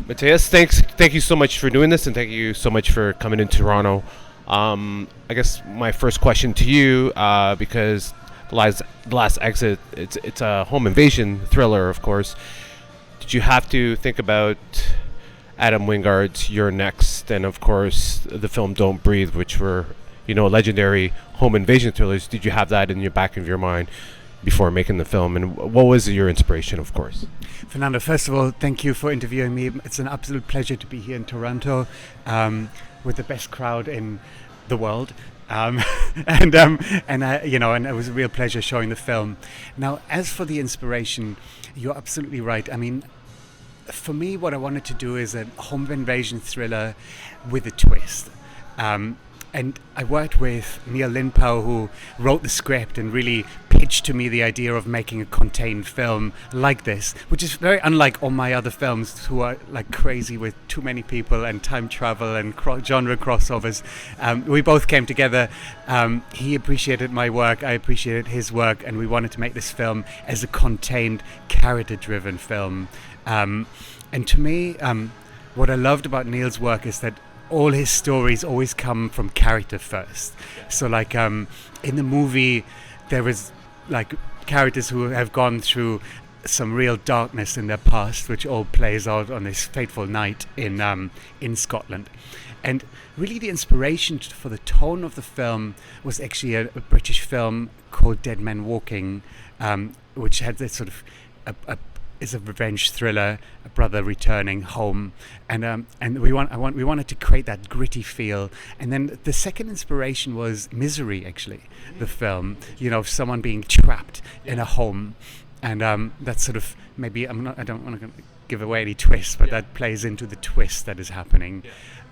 Matthias, thank you so much for doing this, and thank you so much for coming in Toronto. I guess my first question to you, because the last exit, it's a home invasion thriller, of course. Did you have to think about Adam Wingard's You're Next, and of course the film Don't Breathe, which were legendary home invasion thrillers? Did you have that in your back of your mind before making the film, and what was your inspiration, of course? Fernando, first of all, thank you for interviewing me. It's an absolute pleasure to be here in Toronto with the best crowd in the world. And it was a real pleasure showing the film. Now, as for the inspiration, you're absolutely right. I mean, for me, what I wanted to do is a home invasion thriller with a twist. And I worked with Neil Lindpow, who wrote the script and really pitched to me the idea of making a contained film like this, which is very unlike all my other films, who are like crazy with too many people and time travel and genre crossovers. We both came together. He appreciated my work, I appreciated his work, and we wanted to make this film as a contained, character-driven film. And to me, what I loved about Neil's work is that all his stories always come from character first. So like in the movie, there is like characters who have gone through some real darkness in their past, which all plays out on this fateful night in Scotland. And really the inspiration for the tone of the film was actually a British film called Dead Men Walking, which had this sort of is a revenge thriller, a brother returning home, and we wanted to create that gritty feel. And then the second inspiration was Misery, actually, the film. Someone being trapped in a home, and that sort of maybe I don't want to give away any twists, but that plays into the twist that is happening.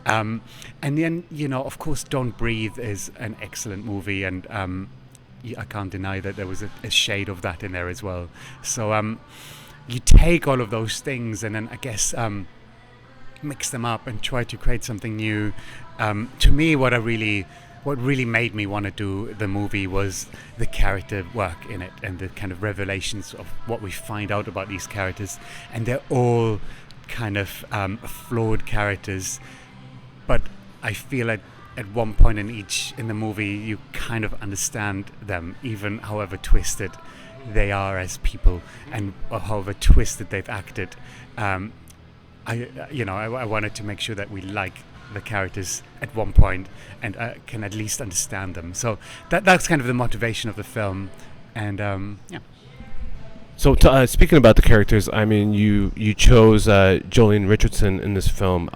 And then of course, Don't Breathe is an excellent movie, and I can't deny that there was a shade of that in there as well. So you take all of those things and then I guess mix them up and try to create something new. To me, what really made me want to do the movie was the character work in it and the kind of revelations of what we find out about these characters. And they're all kind of flawed characters, but I feel at one point in the movie you kind of understand them, even however twisted they are as people and however twisted they've acted. I wanted to make sure that we like the characters at one point and can at least understand them. So that's kind of the motivation of the film. And So speaking about the characters, I mean, you chose Jolene Richardson in this film.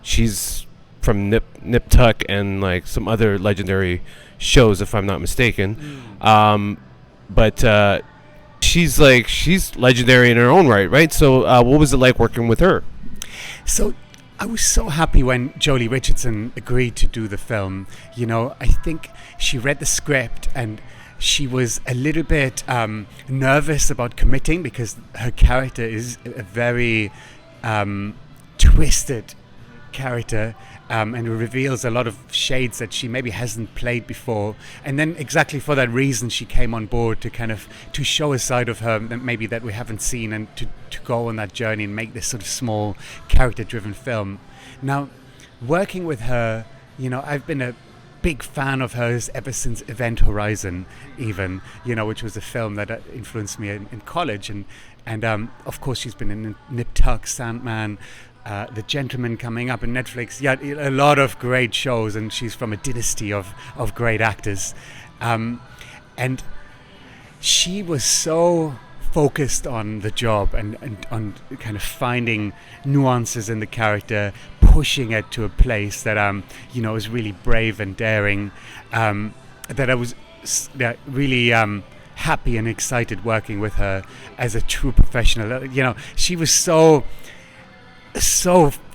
She's from Nip Tuck and like some other legendary shows, if I'm not mistaken. But she's legendary in her own right? So what was it like working with her? So I was so happy when Jolie Richardson agreed to do the film. I think she read the script and she was a little bit nervous about committing because her character is a very twisted character, and it reveals a lot of shades that she maybe hasn't played before. And then exactly for that reason she came on board to show a side of her that maybe that we haven't seen, and to go on that journey and make this sort of small character driven film. Now, working with her, I've been a big fan of hers ever since Event Horizon, even, which was a film that influenced me in college. And of course she's been in Nip Tuck, Sandman, The Gentleman coming up in Netflix. Yeah, a lot of great shows, and she's from a dynasty of great actors. And she was so focused on the job and on kind of finding nuances in the character, pushing it to a place that is really brave and daring, that I was really happy and excited working with her as a true professional. She was so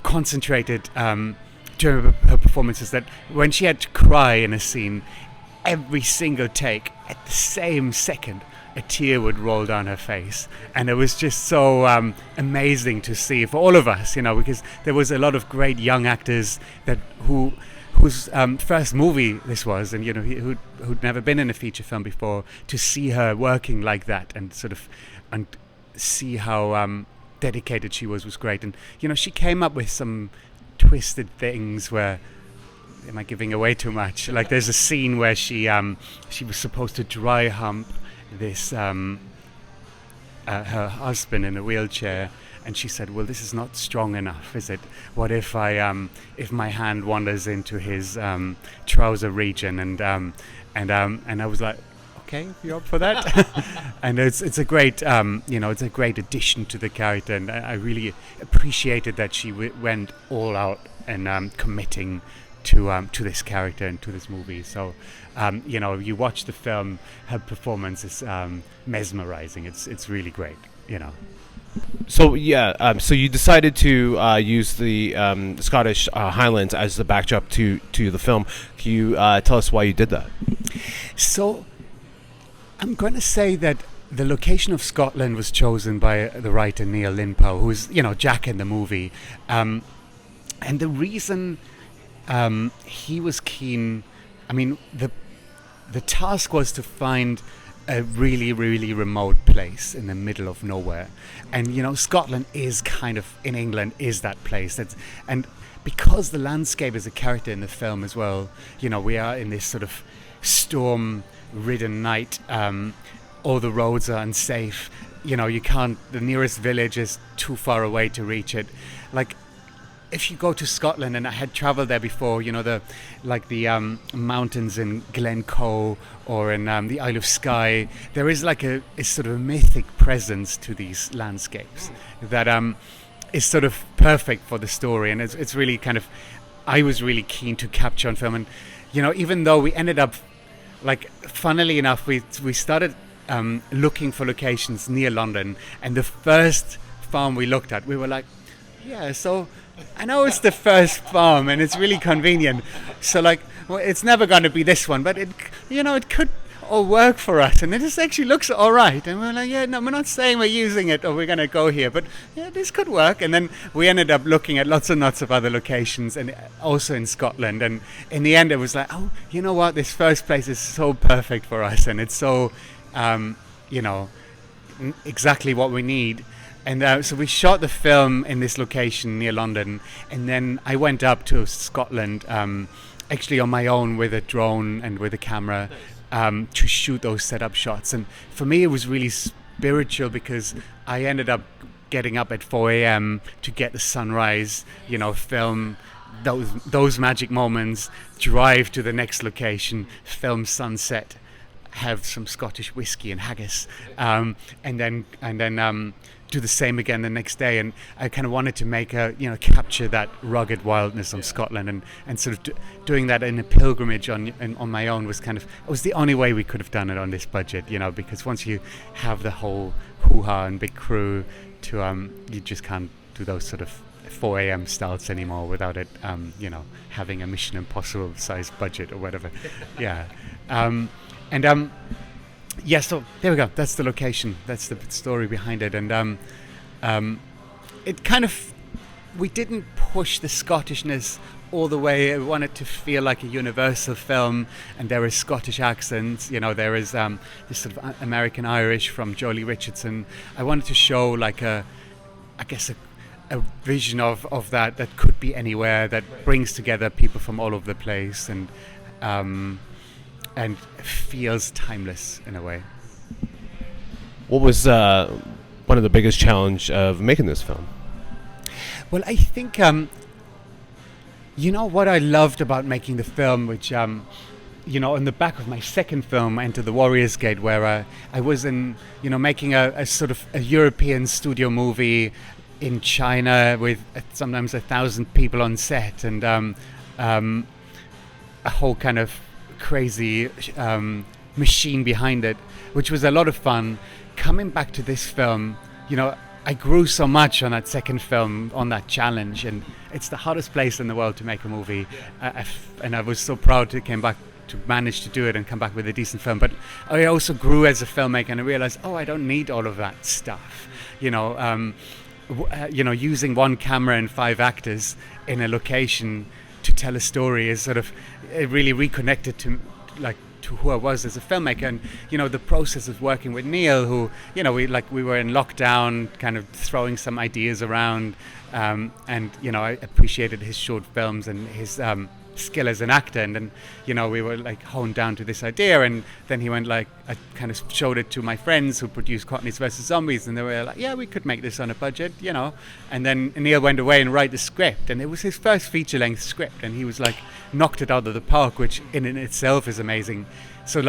concentrated during her performances that when she had to cry in a scene, every single take, at the same second, a tear would roll down her face. And it was just so amazing to see for all of us, because there was a lot of great young actors whose first movie this was, and who'd never been in a feature film before. To see her working like that and sort of and see how dedicated she was great. And she came up with some twisted things where, am I giving away too much? Like there's a scene where she was supposed to dry hump this her husband in a wheelchair, and she said, well, this is not strong enough, is it? What if if my hand wanders into his trouser region? And I was like, okay, you up for that? And it's a great it's a great addition to the character, and I really appreciated that she went all out and committing to this character and to this movie. So you watch the film, her performance is mesmerizing. It's really great. So so you decided to use the Scottish Highlands as the backdrop to the film. Can you tell us why you did that? So I'm going to say that the location of Scotland was chosen by the writer Neil Linpow, who's Jack in the movie, and the reason he was keen. I mean, the task was to find a really, really remote place in the middle of nowhere, and Scotland is kind of in England is that place. And because the landscape is a character in the film as well. We are in this sort of storm-ridden night. All the roads are unsafe. You can't. The nearest village is too far away to reach it. Like, if you go to Scotland, and I had traveled there before, the mountains in Glencoe or in the Isle of Skye, there is like a sort of a mythic presence to these landscapes that is sort of perfect for the story, and it's really kind of, I was really keen to capture on film. And even though we ended up, like, funnily enough, we started looking for locations near London, and the first farm we looked at, we were like, yeah, so I know it's the first farm and it's really convenient, so like, well, it's never going to be this one, but it could all work for us, and it just actually looks all right. And we're like, yeah, no, we're not saying we're using it or we're going to go here, but yeah, this could work. And then we ended up looking at lots and lots of other locations, and also in Scotland. And in the end, it was like, oh, you know what, this first place is so perfect for us, and it's so, exactly what we need. And so we shot the film in this location near London, and then I went up to Scotland, actually on my own with a drone and with a camera, to shoot those setup shots. And for me, it was really spiritual, because I ended up getting up at 4 a.m. to get the sunrise, film those magic moments, drive to the next location, film sunset, have some Scottish whiskey and haggis, and then do the same again the next day. And I kind of wanted to make capture that rugged wildness of Scotland, and sort of doing that in a pilgrimage on my own was it was the only way we could have done it on this budget, because once you have the whole hoo-ha and big crew to you just can't do those sort of 4 a.m. starts anymore without it having a Mission Impossible sized budget or whatever. Yeah, so there we go. That's the location. That's the story behind it. And it kind of, we didn't push the Scottishness all the way. I wanted to feel like a universal film, and there is Scottish accents. There is this sort of American Irish from Jolie Richardson. I wanted to show like a vision of that could be anywhere, that brings together people from all over the place, and feels timeless in a way. What was one of the biggest challenge of making this film? Well, I think what I loved about making the film, which in the back of my second film, Enter the Warrior's Gate, where I was making a sort of a European studio movie in China with sometimes 1,000 people on set, and a whole kind of crazy machine behind it, which was a lot of fun. Coming back to this film, I grew so much on that second film, on that challenge, and it's the hardest place in the world to make a movie, and I was so proud to manage to do it and come back with a decent film. But I also grew as a filmmaker, and I realized, I don't need all of that stuff, using one camera and 5 actors in a location to tell a story is sort of, it really reconnected to to who I was as a filmmaker. And the process of working with Neil, who we were in lockdown, kind of throwing some ideas around, and I appreciated his short films and his skill as an actor, and then we were like honed down to this idea, and then he went I kind of showed it to my friends who produced Cockneys versus Zombies, and they were like, yeah, we could make this on a budget, and then Neil went away and write the script, and it was his first feature-length script, and he was like knocked it out of the park, which in itself is amazing. So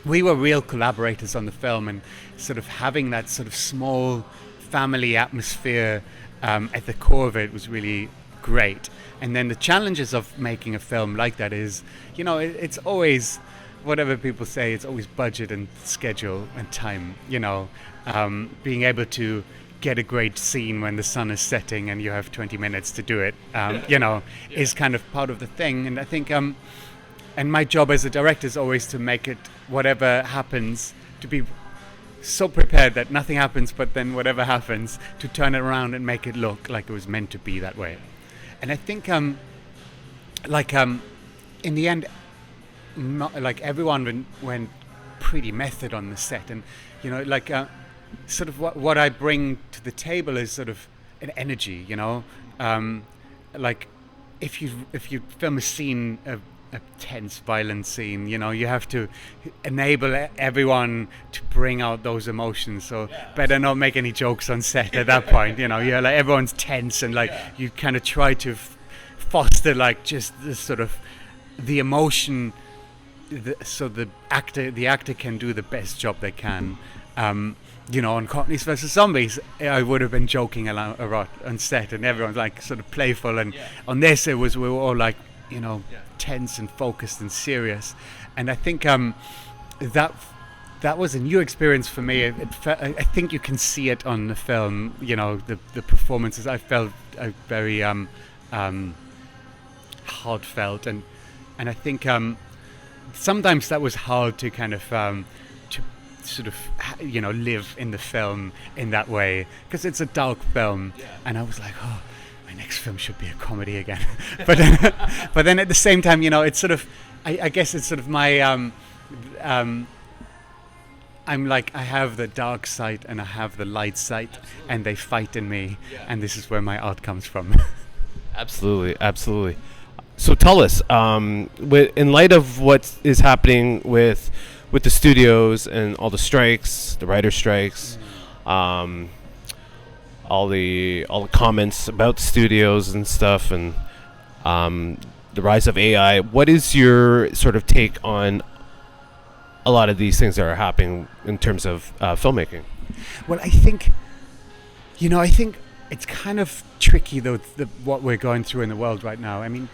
we were real collaborators on the film, and sort of having that sort of small family atmosphere at the core of it was really great. And then the challenges of making a film like that is, it's always, whatever people say, it's always budget and schedule and time, being able to get a great scene when the sun is setting and you have 20 minutes to do it, is kind of part of the thing. And I think, and my job as a director is always to make it, whatever happens, to be so prepared that nothing happens, but then whatever happens, to turn it around and make it look like it was meant to be that way. And I think, in the end, everyone went pretty method on the set, and sort of what I bring to the table is sort of an energy, if you film a scene, a tense, violent scene, you have to enable everyone to bring out those emotions. So better not make any jokes on set at that point. You're like, everyone's tense, and you kind of try to foster just the sort of the emotion, so the actor can do the best job they can. On Cockneys versus Zombies, I would have been joking a lot on set, and everyone's like sort of playful, and on this we were all like, tense and focused and serious. And I think that was a new experience for me. I think you can see it on the film, the performances. I felt very heartfelt, and I think sometimes that was hard to kind of to sort of live in the film in that way, because it's a dark film, and I was like, oh, my next film should be a comedy again. but then at the same time, it's sort of, I guess it's sort of my I'm like, I have the dark side and I have the light side, and they fight in me, and this is where my art comes from. Absolutely. So tell us, in light of what is happening with the studios and all the strikes, the writer strikes, all the comments about the studios and stuff, and the rise of AI, what is your sort of take on a lot of these things that are happening in terms of filmmaking? Well, I think it's kind of tricky, though, what we're going through in the world right now. I mean,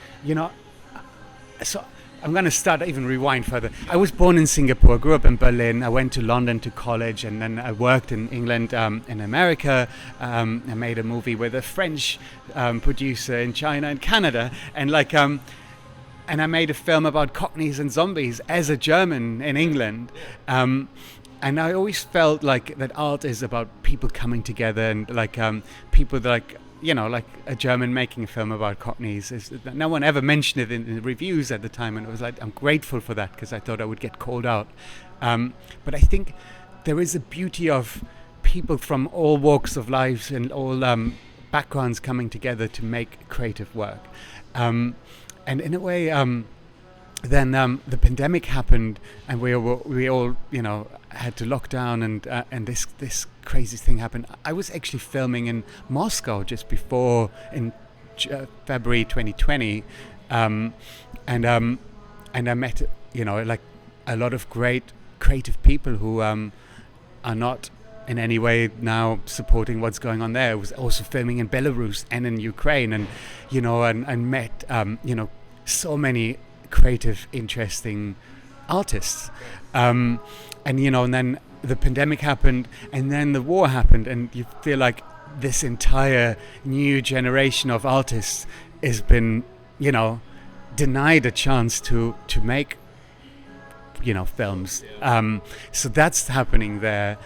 so I'm going to start, even rewind further. I was born in Singapore, grew up in Berlin. I went to London to college, and then I worked in England, in America. I made a movie with a French producer in China and Canada, and and I made a film about Cockneys and zombies as a German in England. And I always felt like that art is about people coming together, and people that like a German making a film about Cockneys. No one ever mentioned it in the reviews at the time, and it was like, I'm grateful for that, because I thought I would get called out. But I think there is a beauty of people from all walks of life and all backgrounds coming together to make creative work. And in a way, then the pandemic happened, and we all had to lock down, and this crazy thing happened. I was actually filming in Moscow just before, in February 2020, and I met a lot of great creative people who are not in any way now supporting what's going on there. I was also filming in Belarus and in Ukraine, and and met so many creative, interesting artists, and then the pandemic happened, and then the war happened, and you feel like this entire new generation of artists has been denied a chance to make films. So that's happening there.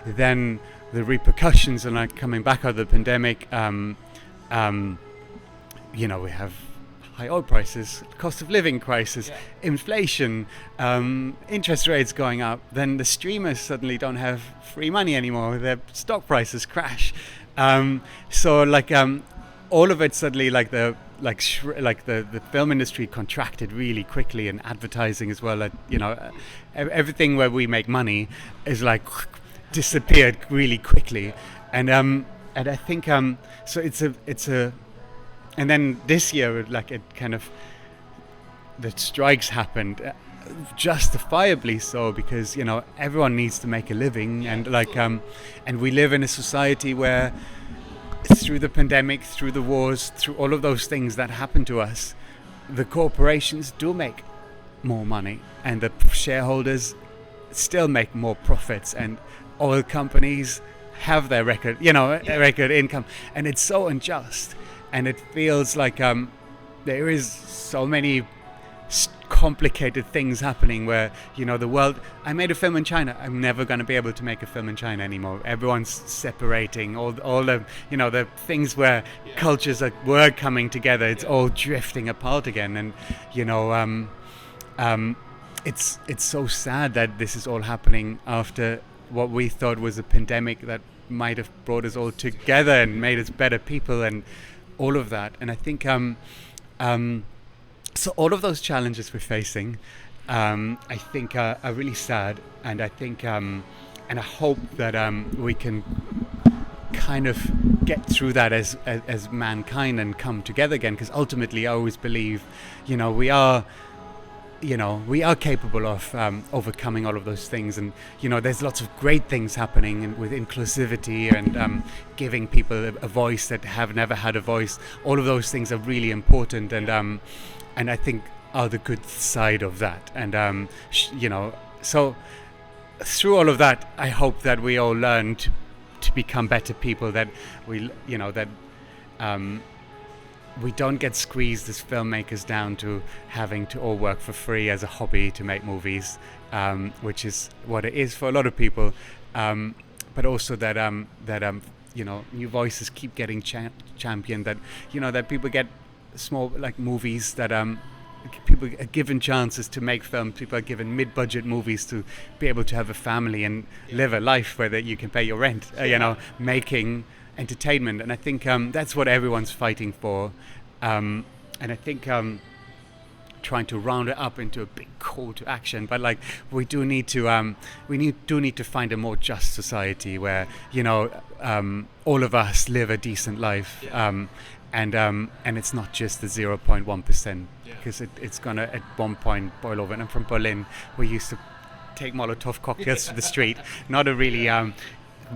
Then the repercussions are coming back out of the pandemic. We have high oil prices, cost of living crisis, inflation, interest rates going up, then the streamers suddenly don't have free money anymore. Their stock prices crash. So like all of it suddenly, like the film industry contracted really quickly, and advertising as well. Everything where we make money is like disappeared really quickly, and I think so it's a and then this year, like, it kind of, the strikes happened, justifiably so, because everyone needs to make a living, and and we live in a society where through the pandemic, through the wars, through all of those things that happen to us, the corporations do make more money, and the shareholders still make more profits, and oil companies have their record income, and it's so unjust. And it feels like there is so many complicated things happening where, the world... I made a film in China. I'm never going to be able to make a film in China anymore. Everyone's separating. All the, the things where cultures were coming together, it's all drifting apart again. And, it's so sad that this is all happening after what we thought was a pandemic that might have brought us all together and made us better people, and all of that. And I think so all of those challenges we're facing, I think are really sad, and I think and I hope that we can kind of get through that as mankind and come together again, because ultimately I always believe we are capable of overcoming all of those things. And there's lots of great things happening with inclusivity and giving people a voice that have never had a voice. All of those things are really important, and I think are the good side of that. And so through all of that, I hope that we all learn to become better people, that we don't get squeezed as filmmakers down to having to all work for free as a hobby to make movies, which is what it is for a lot of people. But also that new voices keep getting championed. That that people get small movies, that people are given chances to make films. People are given mid-budget movies to be able to have a family and live a life where that you can pay your rent. Making entertainment, and I think that's what everyone's fighting for, and I think trying to round it up into a big call to action. But we do need to find a more just society where all of us live a decent life, and it's not just the 0.1%, because it's gonna at one point boil over. And I'm from Berlin. We used to take Molotov cocktails to the street. Not a really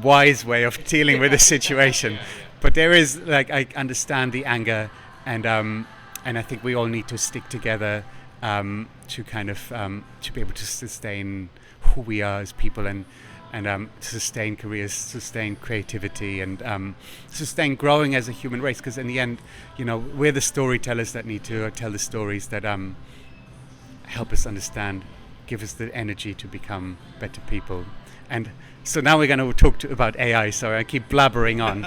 wise way of dealing with the situation, but there is I understand the anger, and I think we all need to stick together to kind of to be able to sustain who we are as people, and sustain careers, sustain creativity, and sustain growing as a human race. Because in the end, we're the storytellers that need to tell the stories that help us understand, give us the energy to become better people. And so now we're going to talk about AI. Sorry, I keep blabbering on.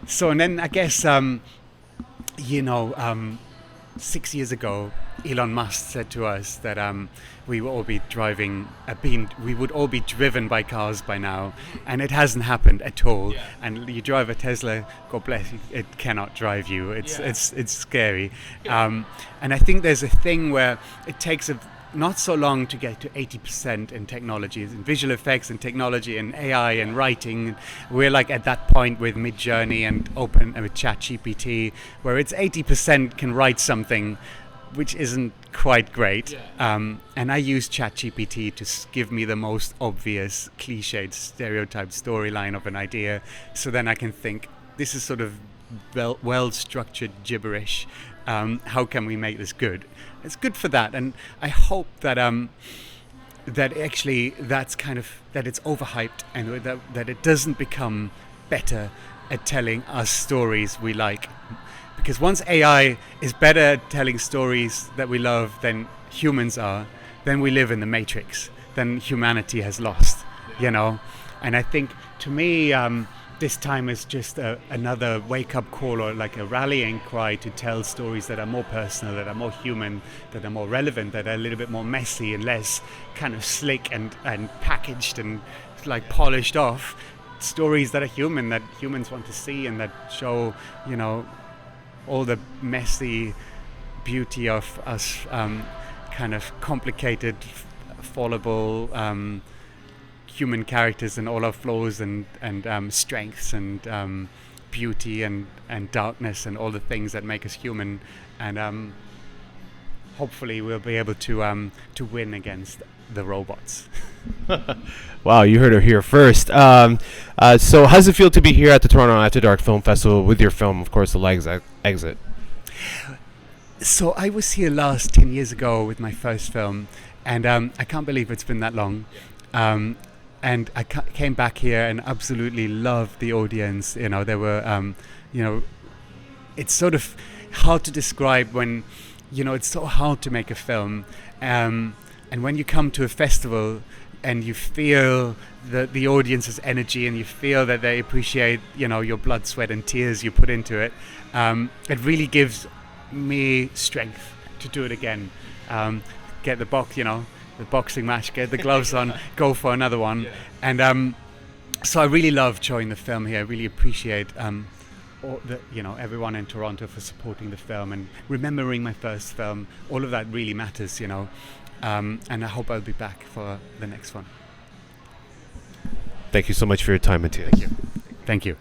So, and then I guess, 6 years ago, Elon Musk said to us that we would all be driven by cars by now, and it hasn't happened at all. Yeah. And you drive a Tesla, God bless you, it cannot drive you. It's scary. And I think there's a thing where it takes not so long to get to 80% in technologies, in visual effects and technology and AI and writing. We're at that point with Midjourney and with ChatGPT, where it's 80% can write something which isn't quite great. Yeah. And I use ChatGPT to give me the most obvious, cliched, stereotyped storyline of an idea, so then I can think, this is sort of well-structured gibberish. How can we make this good? It's good for that, and I hope that that actually that's kind of that it's overhyped, and that it doesn't become better at telling us stories we like. Because once AI is better at telling stories that we love than humans are, then we live in the Matrix. Then humanity has lost, And I think, to me, this time is just another wake-up call, or like a rallying cry to tell stories that are more personal, that are more human, that are more relevant, that are a little bit more messy and less kind of slick and packaged and like polished off. Stories that are human, that humans want to see, and that show, you know, all the messy beauty of us, kind of complicated, fallible human characters, and all our flaws and strengths and beauty and darkness and all the things that make us human. And hopefully we'll be able to win against the robots. Wow, you heard it here first. So how does it feel to be here at the Toronto After Dark Film Festival with your film, of course, The Last Exit? So I was here last 10 years ago with my first film, and I can't believe it's been that long. And I came back here and absolutely loved the audience. You know, there were, you know, it's sort of hard to describe when, you know, it's so hard to make a film. And when you come to a festival and you feel the audience's energy, and you feel that they appreciate, you know, your blood, sweat and tears you put into it, it really gives me strength to do it again. Get the boxing match, get the gloves on, go for another one. Yeah. And so I really loved showing the film here. I really appreciate everyone in Toronto for supporting the film and remembering my first film. All of that really matters, you know. And I hope I'll be back for the next one. Thank you so much for your time, Matthias. Thank you. Thank you.